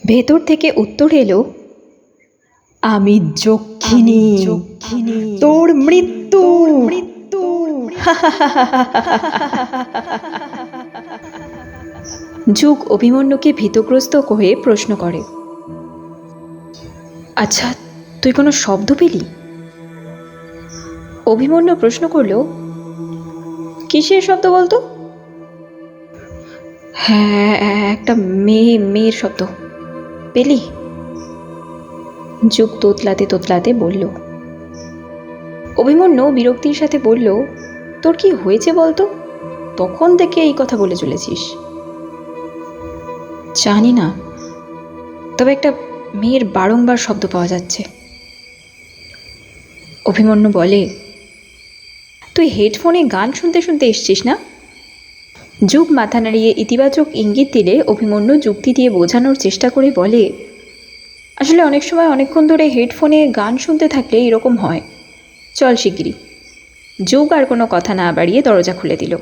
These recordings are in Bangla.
ভেতর থেকে উত্তর এলো, আমি যক্ষিণী, তোর মৃত্যু। যুগ অভিমন্যুকে ভীতগ্রস্ত হয়ে প্রশ্ন করে, আচ্ছা তুই কোনো শব্দ পেলি? অভিমন্যু প্রশ্ন করল, কিসের শব্দ বলতো? হ্যাঁ, একটা মেয়ের শব্দ। পেলি? যুগ তোতলাতে তোতলাতে বলল। অভিমন্যু বিরক্তির সাথে বলল, তোর কি হয়েছে বলতো? তখন থেকে এই কথা বলে চলেছিস। জানি না, তবে একটা মেয়ের বারংবার শব্দ পাওয়া যাচ্ছে। অভিমন্যু বলে, তুই হেডফোনে গান শুনতে শুনতে এসছিস না? যুগ মাথা নাড়িয়ে ইতিবাচক ইঙ্গিত দিলে অভিমন্যু যুক্তি দিয়ে বোঝানোর চেষ্টা করে বলে, আসলে অনেক সময় অনেকক্ষণ ধরে হেডফোনে গান শুনতে থাকলে এরকম হয়। চল শিগগিরি। যুগ আর কোনো কথা না বাড়িয়ে দরজা খুলে দিল।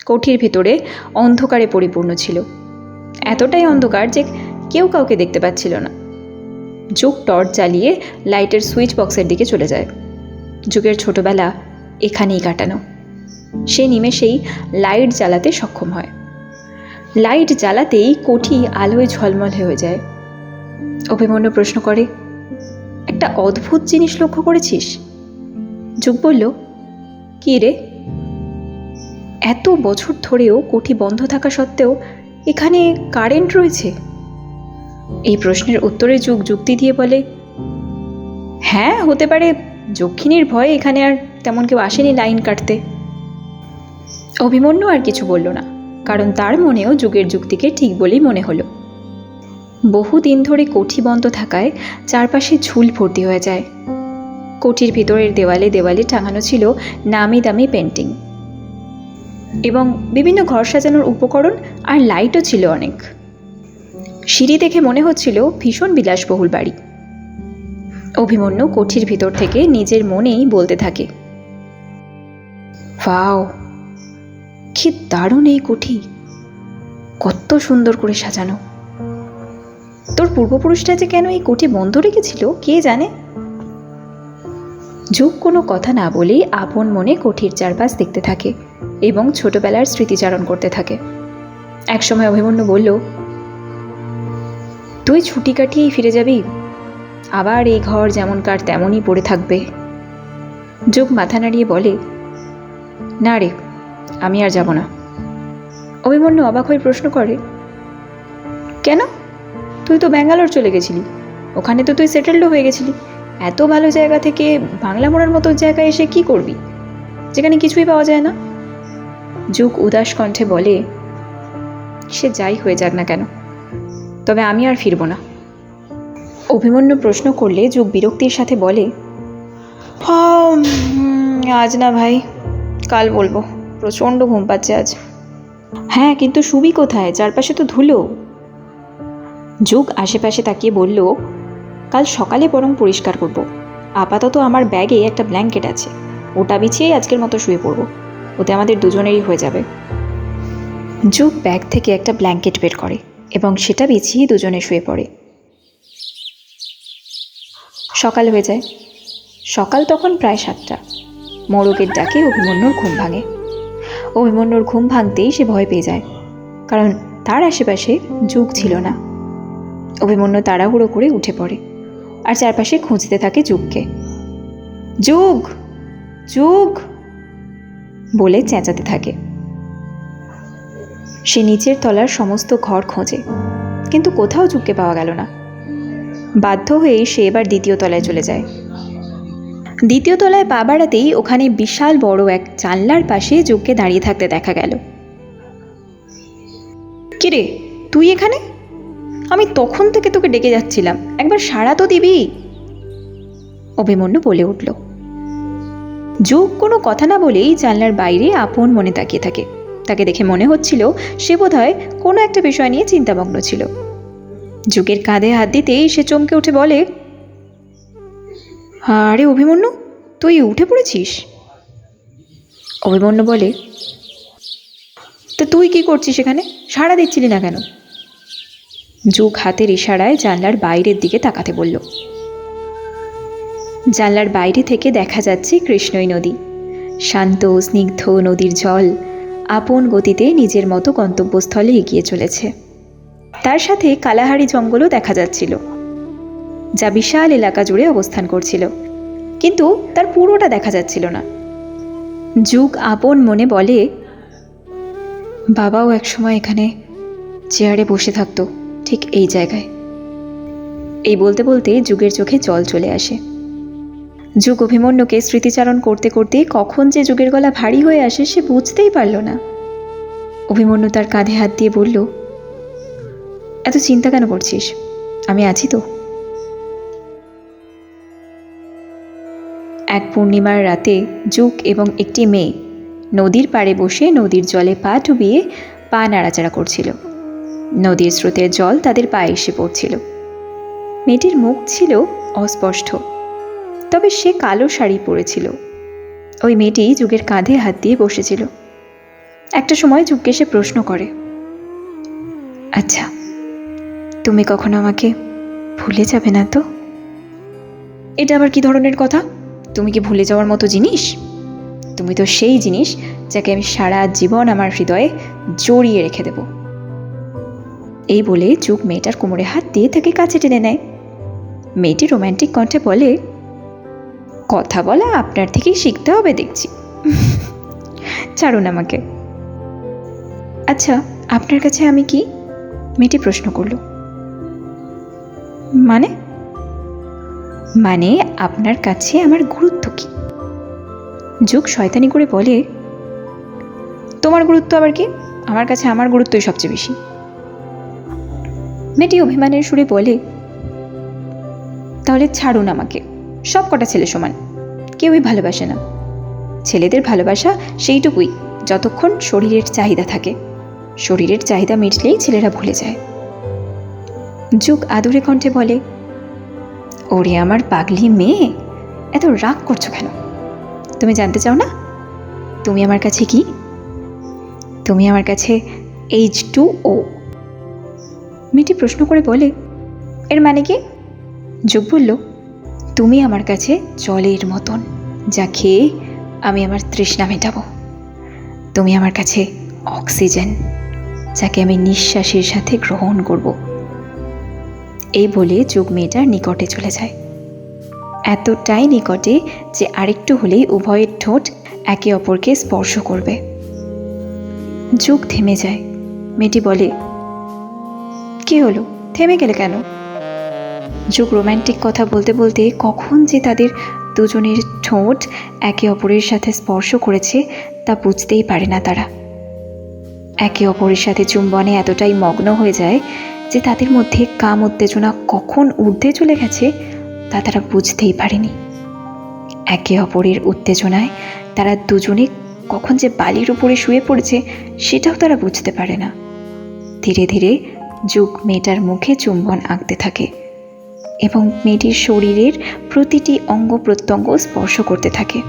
কোঠির ভেতরে অন্ধকারে পরিপূর্ণ ছিল, এতটাই অন্ধকার যে কেউ কাউকে দেখতে পাচ্ছিল না। যুগ টর্চ জ্বালিয়ে লাইটের সুইচ বক্সের দিকে চলে যায়। যুগের ছোটবেলা এখানেই কাটানো। সে নিমেষেই লাইট জ্বালাতে সক্ষম হয়। লাইট জ্বালাতেই কোঠি আলোয় ঝলমল হয়ে যায়। অভিমন্যু প্রশ্ন করে, একটা অদ্ভুত জিনিস লক্ষ্য করেছিস? যুগ বলল, কী রে? এত বছর ধরেও কোঠি বন্ধ থাকা সত্ত্বেও এখানে কারেন্ট রয়েছে। এই প্রশ্নের উত্তরে যুগ যুক্তি দিয়ে বলে, হ্যাঁ হতে পারে যক্ষিণীর ভয়ে এখানে আর তেমন কেউ আসেনি লাইন কাটতে। অভিমন্যু আর কিছু বলল না, কারণ তার মনেও যুগের যুক্তিকে ঠিক বলেই মনে হলো। বহুদিন ধরে কোঠি বন্ধ থাকায় চারপাশে ঝুল ভর্তি হয়ে যায়। কোঠির ভিতরের দেওয়ালে দেওয়ালে টাঙানো ছিল নামি দামি পেন্টিং এবং বিভিন্ন ঘর সাজানোর উপকরণ, আর লাইটও ছিল অনেক। সিঁড়ি দেখে মনে হচ্ছিল ভীষণ বিলাসবহুল বাড়ি। অভিমন্যু কোঠির ভিতর থেকে নিজের মনেই বলতে থাকে, ওয়াও, কি দারুণ এই কোঠি, কত সুন্দর করে সাজানো। তোর পূর্বপুরুষরা যে কেন এই কোঠি বন্ধ রেখেছিল কে জানে। যুগ কোনো কথা না বলেই আপন মনে কোঠির চারপাশ দেখতে থাকে এবং ছোটবেলার স্মৃতিচারণ করতে থাকে। একসময় অভিমন্যু বলল, তুই ছুটি কাটিয়েই ফিরে যাবি, আবার এই ঘর যেমনকার তেমনই পড়ে থাকবে। যুগ মাথা নাড়িয়ে বলে, না রে, আমি আর যাব না। অভিমন্যু অবাক হয়ে প্রশ্ন করে, কেন? তুই তো ব্যাঙ্গালোর চলে গেছিলি, ওখানে তো তুই সেটেলডও হয়ে গেছিলি। এত ভালো জায়গা থেকে বাংলা মোড়ার মতো জায়গায় এসে কি করবি, যেখানে কিছুই পাওয়া যায় না? যুগ উদাস কণ্ঠে বলে, সে যাই হয়ে যাক না কেন, তবে আমি আর ফিরব না। অভিমন্যু প্রশ্ন করলে যুগ বিরক্তির সাথে বলে, আজ না ভাই, কাল বলবো, প্রচণ্ড ঘুম পাচ্ছে আজ। হ্যাঁ, কিন্তু শুবি কোথায়? চারপাশে তো ধুলো। যুগ আশেপাশে তাকিয়ে বলল, কাল সকালে বরং পরিষ্কার করব। আপাতত আমার ব্যাগে একটা ব্ল্যাঙ্কেট আছে, ওটা বিছিয়েই আজকের মতো শুয়ে পড়ব, ওতে আমাদের দুজনেরই হয়ে যাবে। যুগ ব্যাগ থেকে একটা ব্ল্যাঙ্কেট বের করে এবং সেটা বিছিয়ে দুজনে শুয়ে পড়ে। সকাল হয়ে যায়। সকাল তখন প্রায় 7টা। মোরগের ডাকে অভিমন্যুর ঘুম ভাঙে। অভিমন্যুর ঘুম ভাঙতেই সে ভয় পেয়ে যায়, কারণ তার আশেপাশে যুগ ছিল না। অভিমন্যু তাড়াহুড়ো করে উঠে পড়ে আর চারপাশে খুঁজতে থাকে যুগকে। যুগ, যুগ বলে চেঁচাতে থাকে। সে নিচের তলার সমস্ত ঘর খোঁজে, কিন্তু কোথাও যুগকে পাওয়া গেল না। বাধ্য হয়েই সে এবার দ্বিতীয় তলায় চলে যায়। দ্বিতীয় তলায় পা বাড়াতেই ওখানে বিশাল বড় এক জানলার পাশে যুগকে দাঁড়িয়ে থাকতে দেখা গেল। কিরে, তুই এখানে? আমি তখন থেকে তোকে ডেকে যাচ্ছিলাম, একবার সাড়া তো দিবি। অভিমন্যু বলে উঠল। যুগ কোনো কথা না বলেই জানলার বাইরে আপন মনে তাকিয়ে থাকে। তাকে দেখে মনে হচ্ছিল সে বোধহয় কোনো একটা বিষয় নিয়ে চিন্তামগ্ন ছিল। যুগের কাঁধে হাত দিতেই সে চমকে উঠে বলে, আরে অভিমন্যু, তুই উঠে পড়েছিস? অভিমন্যু বলে, তো তুই কি করছিস এখানে? সাড়া দিচ্ছিলি না কেন? যুগ হাতের ইশারায় জানলার বাইরের দিকে তাকাতে বলল। জানলার বাইরে থেকে দেখা যাচ্ছে কৃষ্ণই নদী। শান্ত স্নিগ্ধ নদীর জল আপন গতিতে নিজের মতো গন্তব্যস্থলে এগিয়ে চলেছে। তার সাথে কালাহারি জঙ্গলও দেখা যাচ্ছিল, যা বিশাল এলাকা জুড়ে অবস্থান করছিল, কিন্তু তার পুরোটা দেখা যাচ্ছিল না। যুগ আপন মনে বলে, বাবাও একসময় এখানে চেয়ারে বসে থাকতো, ঠিক এই জায়গায়। এই বলতে বলতে যুগের চোখে জল চলে আসে। যুগ অভিমন্যুকে স্মৃতিচারণ করতে করতে কখন যে যুগের গলা ভারী হয়ে আসে সে বুঝতেই পারল না। অভিমন্যু তার কাঁধে হাত দিয়ে বলল, এত চিন্তা কেন করছিস? আমি আছি তো। এক পূর্ণিমার রাতে যুগ এবং একটি মেয়ে নদীর পাড়ে বসে নদীর জলে পা ডুবিয়ে পা নাড়াচাড়া করছিল। নদীর স্রোতের জল তাদের পায়ে এসে পড়ছিল। মেয়েটির মুখ ছিল অস্পষ্ট, তবে সে কালো শাড়ি পরেছিল। ওই মেয়েটি যুগের কাঁধে হাত দিয়ে বসেছিল। একটা সময় যুগকে সে প্রশ্ন করে, আচ্ছা, তুমি কখনো আমাকে ভুলে যাবে না তো? এটা আবার কি ধরনের কথা? তুমি কি ভুলে যাওয়ার মতো জিনিস? তুমি তো সেই জিনিস যাকে আমি সারা জীবন আমার হৃদয়ে জড়িয়ে রেখে দেব। এই বলে যুগ মেয়েটার কোমরে হাত দিয়ে তাকে কাছে টেনে নেয়। মেয়েটি রোম্যান্টিক কণ্ঠে বলে, কথা বলা আপনার থেকেই শিখতে হবে দেখছি। ছাড়ুন আমাকে। আচ্ছা, আপনার কাছে আমি কি? মেয়েটি প্রশ্ন করল। মানে? মানে আপনার কাছে আমার গুরুত্ব কি? যুগ শয়তানি করে বলে, তোমার গুরুত্ব আবার কি? আমার কাছে আমার গুরুত্বই সবচেয়ে বেশি। মেয়েটি অভিমানের সুরে বলে, তাহলে ছাড়ুন আমাকে। সব কটা ছেলে সমান, কেউই ভালোবাসে না। ছেলেদের ভালোবাসা সেইটুকুই যতক্ষণ শরীরের চাহিদা থাকে। শরীরের চাহিদা মিটলেই ছেলেরা ভুলে যায়। যুগ আদুরে কণ্ঠে বলে, ওরে আমার পাগলি মেয়ে, এত রাগ করছো কেন? তুমি জানতে চাও না তুমি আমার কাছে কি? তুমি আমার কাছে H2O। মেয়েটি প্রশ্ন করে বলে, এর মানে কি? যুগ বলল, তুমি আমার কাছে জলের মতন, যা খেয়ে আমি আমার তৃষ্ণা মেটাবো। তুমি আমার কাছে অক্সিজেন, যাকে আমি নিঃশ্বাসের সাথে গ্রহণ করব। এই বলে যুগ মেয়েটার নিকটে চলে যায়, এতটাই নিকটে যে আরেকটু হলেই উভয়ের ঠোঁট একে অপরকে স্পর্শ করবে। যুগ থেমে যায়। মেয়েটি বলে, কি হলো, থেমে গেলে কেন? যুগ রোম্যান্টিক কথা বলতে বলতে কখন যে তাদের দুজনের ঠোঁট একে অপরের সাথে স্পর্শ করেছে তা বুঝতেই পারে না তারা। একে অপরের সাথে চুম্বনে এতটাই মগ্ন হয়ে যায় যে তাদের মধ্যে কাম উত্তেজনা কখন ঊর্ধ্বে চলে গেছে তা তারা বুঝতেই পারেনি। একে অপরের উত্তেজনায় তারা দুজনে কখন যে বালির উপরে শুয়ে পড়েছে সেটাও তারা বুঝতে পারে না। ধীরে ধীরে যুগ মেয়েটার মুখে চুম্বন আঁকতে থাকে এবং মেয়েটির শরীরের প্রতিটি অঙ্গ প্রত্যঙ্গ স্পর্শ করতে থাকে।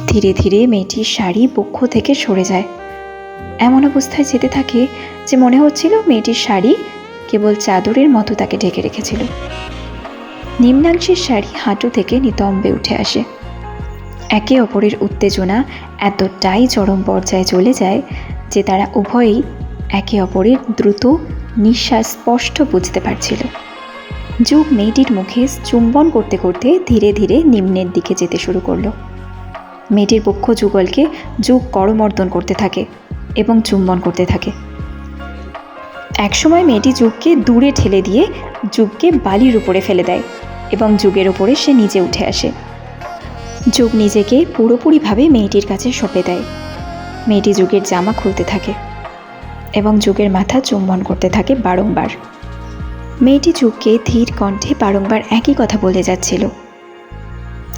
ধীরে ধীরে মেয়েটির শাড়ি বক্ষ থেকে সরে যায়। এমন অবস্থায় যেতে থাকে যে মনে হচ্ছিল মেয়েটির শাড়ি কেবল চাদরের মতো তাকে ঢেকে রেখেছিল। নিম্নাংশের শাড়ি হাঁটু থেকে নিতম্বে উঠে আসে। একে অপরের উত্তেজনা এতটাই চরম পর্যায়ে চলে যায় যে তারা উভয়েই একে অপরের দ্রুত নিঃশ্বাস স্পষ্ট বুঝতে পারছিল। যুগ মেয়েটির মুখে চুম্বন করতে করতে ধীরে ধীরে নিম্নের দিকে যেতে শুরু করলো। মেয়েটির বক্ষ যুগলকে যুগ করমর্দন করতে থাকে এবং চুম্বন করতে থাকে। একসময় মেয়েটি যুগকে দূরে ঠেলে দিয়ে যুগকে বালির উপরে ফেলে দেয় এবং যুগের উপরে সে নিজে উঠে আসে। যুগ নিজেকে পুরোপুরিভাবে মেয়েটির কাছে সঁপে দেয়। মেয়েটি যুগের জামা খুলতে থাকে এবং যুগের মাথা চুম্বন করতে থাকে বারংবার। মেয়েটি যুগকে ধীর কণ্ঠে বারংবার একই কথা বলে যাচ্ছিল,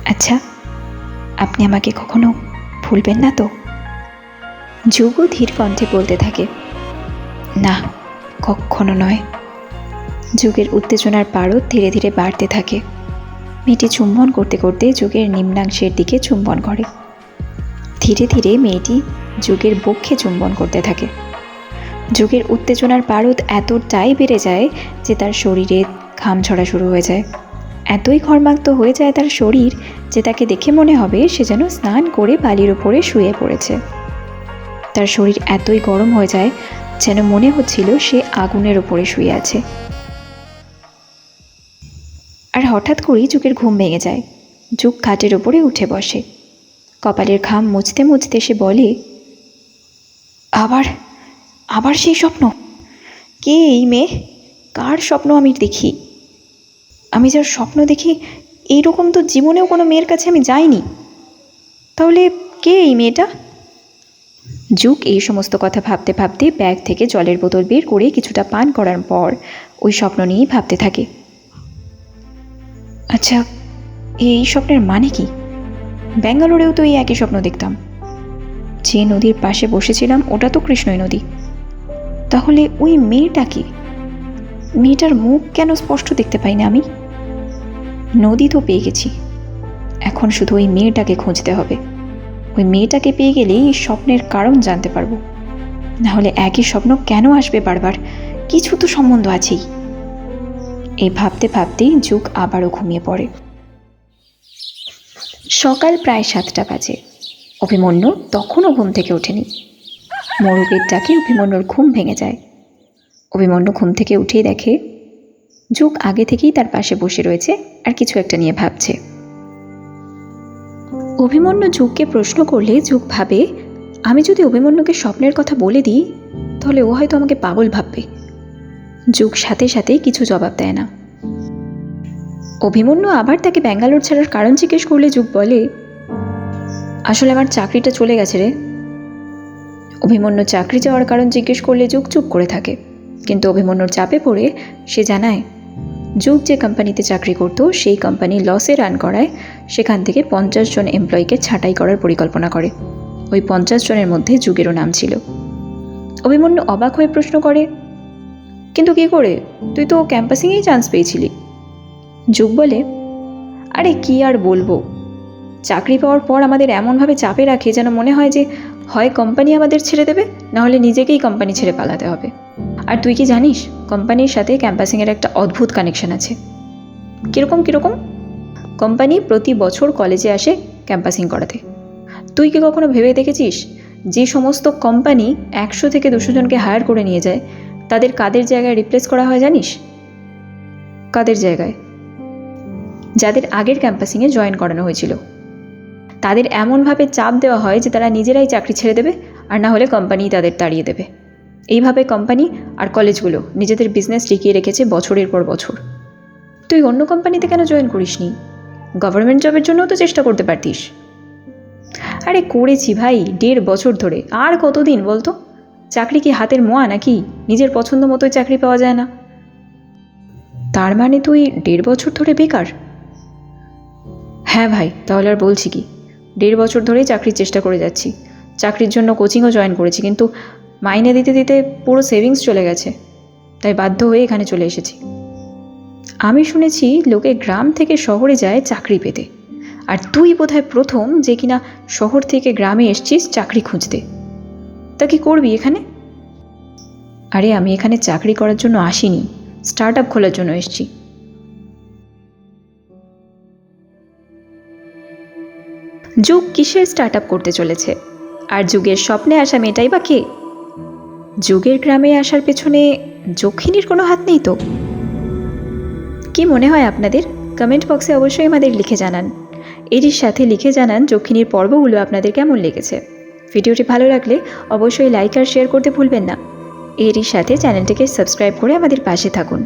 আচ্ছা, আপনি আমাকে কখনো ভুলবেন না তো? যুগও ধীর কণ্ঠে বলতে থাকে, না, কখনো নয়। যুগের উত্তেজনার পারদ ধীরে ধীরে বাড়তে থাকে। মেয়েটি চুম্বন করতে করতে যুগের নিম্নাংশের দিকে চুম্বন করে। ধীরে ধীরে মেয়েটি যুগের বক্ষে চুম্বন করতে থাকে। যুগের উত্তেজনার পারদ এতটাই বেড়ে যায় যে তার শরীরে ঘাম ঝরা শুরু হয়ে যায়। এতই ঘর্মাক্ত হয়ে যায় তার শরীর যে তাকে দেখে মনে হবে সে যেন স্নান করে বালির ওপরে শুয়ে পড়েছে। তার শরীর এতই গরম হয়ে যায় যেন মনে হচ্ছিল সে আগুনের ওপরে শুয়ে আছে। আর হঠাৎ করেই যুগের ঘুম ভেঙে যায়। যুগ খাটের ওপরে উঠে বসে। কপালের ঘাম মুছতে মুছতে সে বলে, আবার আবার সেই স্বপ্ন? কে এই মেয়ে? কার স্বপ্ন আমি দেখি? আমি যার স্বপ্ন দেখি এইরকম তো জীবনেও কোনো মেয়ের কাছে আমি যাইনি। তাহলে কে এই মেয়েটা? যুগ এই সমস্ত কথা ভাবতে ভাবতে ব্যাগ থেকে জলের বোতল বের করে কিছুটা পান করার পর ওই স্বপ্ন নিয়েই ভাবতে থাকে। আচ্ছা, এই স্বপ্নের মানে কি? ব্যাঙ্গালোরেও তো এই একই স্বপ্ন দেখতাম। যে নদীর পাশে বসেছিলাম ওটা তো কৃষ্ণই নদী। তাহলে ওই মেয়েটা কি? মেয়েটার মুখ কেন স্পষ্ট দেখতে পাই না আমি? নদী তো পেয়ে গেছি, এখন শুধু ওই মেয়েটাকে খুঁজতে হবে। ওই মেয়েটাকে পেয়ে গেলেই এই স্বপ্নের কারণ জানতে পারবো। নাহলে একই স্বপ্ন কেন আসবে বারবার? কিছু তো সম্বন্ধ আছেই। এই ভাবতে ভাবতেই যুগ আবারও ঘুমিয়ে পড়ে। সকাল প্রায় 7টা বাজে। অভিমন্যু তখনও ঘুম থেকে ওঠেনি। মোরগের ডাকে অভিমন্যুর ঘুম ভেঙে যায়। অভিমন্যু ঘুম থেকে উঠেই দেখে যুগ আগে থেকেই তার পাশে বসে রয়েছে আর কিছু একটা নিয়ে ভাবছে। অভিমন্যু যুগকে প্রশ্ন করলে যুগ ভাবে, আমি যদি অভিমন্যুকে স্বপ্নের কথা বলে দিই তাহলে ও হয়তো আমাকে পাগল ভাববে। যুগ সাথে সাথে কিছু জবাব দেয় না। অভিমন্যু আবার তাকে ব্যাঙ্গালোর ছাড়ার কারণ জিজ্ঞেস করলে যুগ বলে, আসলে আমার চাকরিটা চলে গেছে রে। অভিমন্যু চাকরি যাওয়ার কারণ জিজ্ঞেস করলে যুগ চুপ করে থাকে, কিন্তু অভিমন্যুর চাপে পড়ে সে জানায় যুগ যে কোম্পানিতে চাকরি করত সেই কোম্পানি লসে রান করায় সেখান থেকে 50 জন এমপ্লয়িকে ছাঁটাই করার পরিকল্পনা করে। ওই 50 জনের মধ্যে যুগেরও নাম ছিল। অভিমন্যু অবাক হয়ে প্রশ্ন করে, কিন্তু কী করে? তুই তো ক্যাম্পাসিংয়েই চান্স পেয়েছিলি। যুগ বলে, আরে কি আর বলবো, চাকরি পাওয়ার পর আমাদের এমনভাবে চাপে রাখে যেন মনে হয় যে হয় কোম্পানি আমাদের ছেড়ে দেবে, নাহলে নিজেকেই কোম্পানি ছেড়ে পালাতে হবে। আর তুই কি জানিস কোম্পানির সাথে ক্যাম্পাসিংয়ের একটা অদ্ভুত কানেকশন আছে। কীরকম? কোম্পানি প্রতি বছর কলেজে আসে ক্যাম্পাসিং করাতে। তুই কি কখনো ভেবে দেখেছিস যে সমস্ত কোম্পানি 100 থেকে 200 জনকে হায়ার করে নিয়ে যায় তাদের কাদের জায়গায় রিপ্লেস করা হয় জানিস? কাদের জায়গায়? যাদের আগের ক্যাম্পাসিংয়ে জয়েন করানো হয়েছিল। তাদের এমনভাবে চাপ দেওয়া হয় যে তারা নিজেরাই চাকরি ছেড়ে দেবে, আর না হলে কোম্পানি তাদের তাড়িয়ে দেবে। এইভাবে কোম্পানি আর কলেজগুলো নিজেদের বিজনেস টিকিয়ে রেখেছে বছরের পর বছর। তুই অন্য কোম্পানিতে কেন জয়েন করিসনি? গভর্নমেন্ট জবের জন্যও তো চেষ্টা করতে পারতিস। আরে করেছি ভাই, 1.5 বছর ধরে। আর কতদিন বলতো? চাকরি কি হাতের মোয়া নাকি? নিজের পছন্দ মতোই চাকরি পাওয়া যায় না। তার মানে তুই 1.5 বছর ধরে বেকার? হ্যাঁ ভাই, তাহলে আর বলছি কি, 1.5 বছর ধরেই চাকরির চেষ্টা করে যাচ্ছি। চাকরির জন্য কোচিংও জয়েন করেছি, কিন্তু মাইনে দিতে দিতে পুরো সেভিংস চলে গেছে, তাই বাধ্য হয়ে এখানে চলে এসেছি। আমি শুনেছি লোকে গ্রাম থেকে শহরে যায় চাকরি পেতে, আর তুই বোধহয় প্রথম যে কিনা শহর থেকে গ্রামে এসছিস চাকরি খুঁজতে। তা কি করবি এখানে? আরে আমি এখানে চাকরি করার জন্য আসিনি, স্টার্ট আপ খোলার জন্য এসেছি। যুগ কিসের স্টার্ট আপ করতে চলেছে? আর যুগের স্বপ্নে আসা মেয়েটাই বা কে? যুগের গ্রামে আসার পেছনে যক্ষিণীর কোনো হাত নেই তো? কি মনে হয় আপনাদের? কমেন্ট বক্সে অবশ্যই আমাদের লিখে জানান। এরই সাথে লিখে জানান যক্ষিণীর পর্বগুলো আপনাদের কেমন লেগেছে। ভিডিওটি ভালো লাগলে অবশ্যই লাইক আর শেয়ার করতে ভুলবেন না। এরই সাথে চ্যানেলটিকে সাবস্ক্রাইব করে আমাদের পাশে থাকুন।